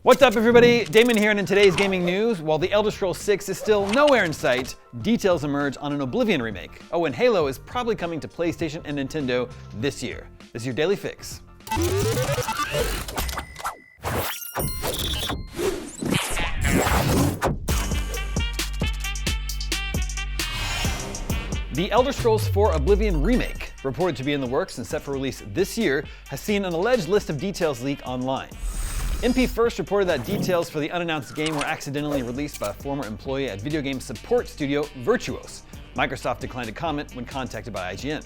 What's up, everybody? Damon here, and in today's gaming news, while The Elder Scrolls 6 is still nowhere in sight, details emerge on an Oblivion remake. Oh, and Halo is probably coming to PlayStation and Nintendo this year. This is your Daily Fix. The Elder Scrolls 4 Oblivion Remake, reported to be in the works and set for release this year, has seen an alleged list of details leak online. MP First reported that details for the unannounced game were accidentally released by a former employee at video game support studio Virtuos. Microsoft declined to comment when contacted by IGN.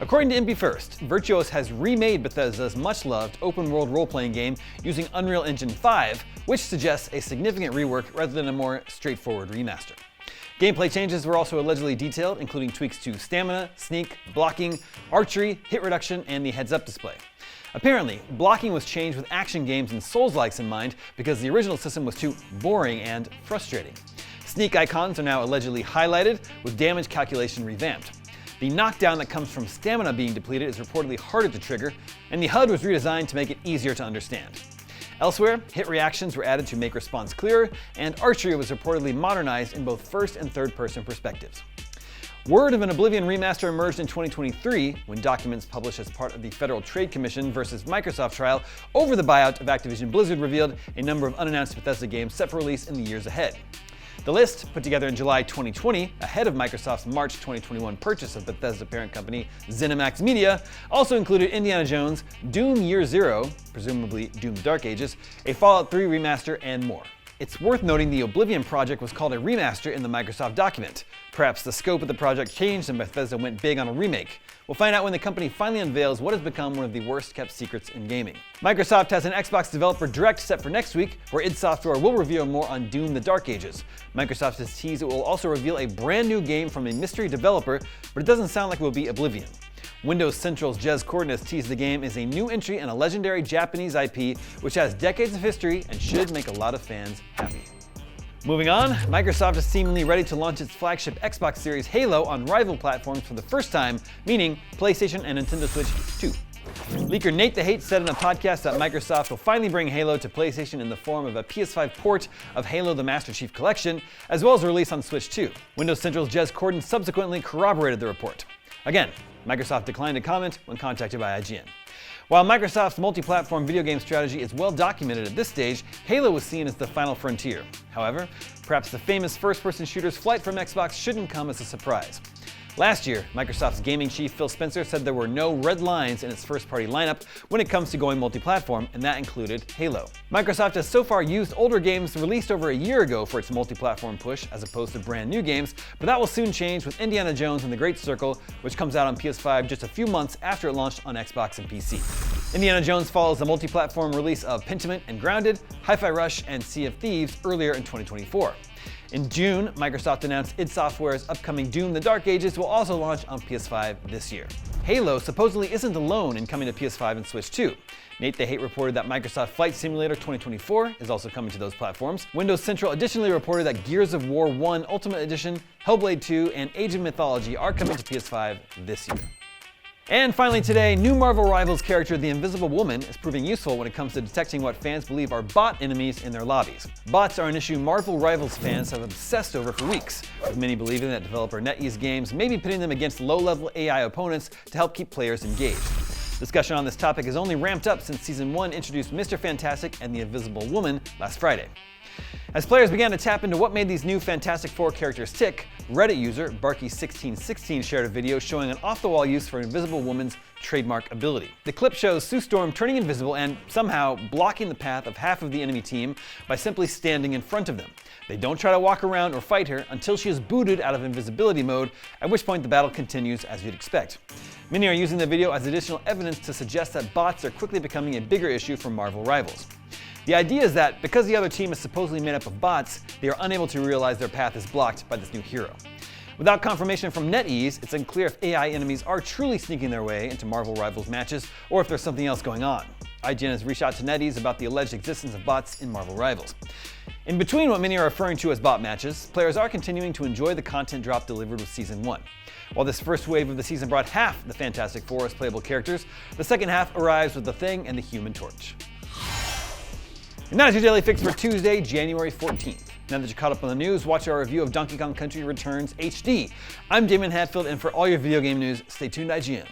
According to MP First, Virtuos has remade Bethesda's much-loved open-world role-playing game using Unreal Engine 5, which suggests a significant rework rather than a more straightforward remaster. Gameplay changes were also allegedly detailed, including tweaks to stamina, sneak, blocking, archery, hit reduction, and the heads-up display. Apparently, blocking was changed with action games and Souls-likes in mind because the original system was too boring and frustrating. Sneak icons are now allegedly highlighted, with damage calculation revamped. The knockdown that comes from stamina being depleted is reportedly harder to trigger, and the HUD was redesigned to make it easier to understand. Elsewhere, hit reactions were added to make response clearer, and archery was reportedly modernized in both first and third-person perspectives. Word of an Oblivion remaster emerged in 2023 when documents published as part of the Federal Trade Commission versus Microsoft trial over the buyout of Activision Blizzard revealed a number of unannounced Bethesda games set for release in the years ahead. The list, put together in July 2020, ahead of Microsoft's March 2021 purchase of Bethesda parent company ZeniMax Media, also included Indiana Jones, Doom Year Zero, presumably Doom Dark Ages, a Fallout 3 remaster, and more. It's worth noting the Oblivion project was called a remaster in the Microsoft document. Perhaps the scope of the project changed and Bethesda went big on a remake. We'll find out when the company finally unveils what has become one of the worst kept secrets in gaming. Microsoft has an Xbox Developer Direct set for next week, where id Software will reveal more on Doom the Dark Ages. Microsoft has teased it will also reveal a brand new game from a mystery developer, but it doesn't sound like it will be Oblivion. Windows Central's Jez Corden has teased the game is a new entry in a legendary Japanese IP, which has decades of history and should make a lot of fans happy. Moving on, Microsoft is seemingly ready to launch its flagship Xbox Series Halo on rival platforms for the first time, meaning PlayStation and Nintendo Switch 2. Leaker Nate the Hate said in a podcast that Microsoft will finally bring Halo to PlayStation in the form of a PS5 port of Halo the Master Chief Collection, as well as a release on Switch 2. Windows Central's Jez Corden subsequently corroborated the report. Again, Microsoft declined to comment when contacted by IGN. While Microsoft's multi-platform video game strategy is well documented at this stage, Halo was seen as the final frontier. However, perhaps the famous first-person shooter's flight from Xbox shouldn't come as a surprise. Last year, Microsoft's gaming chief Phil Spencer said there were no red lines in its first-party lineup when it comes to going multi-platform, and that included Halo. Microsoft has so far used older games released over a year ago for its multi-platform push, as opposed to brand new games, but that will soon change with Indiana Jones and the Great Circle, which comes out on PS5 just a few months after it launched on Xbox and PC. Indiana Jones follows the multi-platform release of Pentiment and Grounded, Hi-Fi Rush, and Sea of Thieves earlier in 2024. In June, Microsoft announced id Software's upcoming Doom the Dark Ages will also launch on PS5 this year. Halo supposedly isn't alone in coming to PS5 and Switch 2. Nate the Hate reported that Microsoft Flight Simulator 2024 is also coming to those platforms. Windows Central additionally reported that Gears of War 1 Ultimate Edition, Hellblade 2, and Age of Mythology are coming to PS5 this year. And finally today, new Marvel Rivals character The Invisible Woman is proving useful when it comes to detecting what fans believe are bot enemies in their lobbies. Bots are an issue Marvel Rivals fans have obsessed over for weeks, with many believing that developer NetEase Games may be pitting them against low-level AI opponents to help keep players engaged. Discussion on this topic has only ramped up since Season 1 introduced Mr. Fantastic and The Invisible Woman last Friday. As players began to tap into what made these new Fantastic Four characters tick, Reddit user Barky1616 shared a video showing an off-the-wall use for Invisible Woman's trademark ability. The clip shows Sue Storm turning invisible and somehow blocking the path of half of the enemy team by simply standing in front of them. They don't try to walk around or fight her until she is booted out of invisibility mode, at which point the battle continues as you'd expect. Many are using the video as additional evidence to suggest that bots are quickly becoming a bigger issue for Marvel Rivals. The idea is that because the other team is supposedly made up of bots, they are unable to realize their path is blocked by this new hero. Without confirmation from NetEase, it's unclear if AI enemies are truly sneaking their way into Marvel Rivals matches or if there's something else going on. IGN has reached out to NetEase about the alleged existence of bots in Marvel Rivals. In between what many are referring to as bot matches, players are continuing to enjoy the content drop delivered with Season 1. While this first wave of the season brought half the Fantastic Four as playable characters, the second half arrives with the Thing and the Human Torch. And that is your Daily Fix for Tuesday, January 14th. Now that you're caught up on the news, watch our review of Donkey Kong Country Returns HD. I'm Damon Hatfield, and for all your video game news, stay tuned to IGN.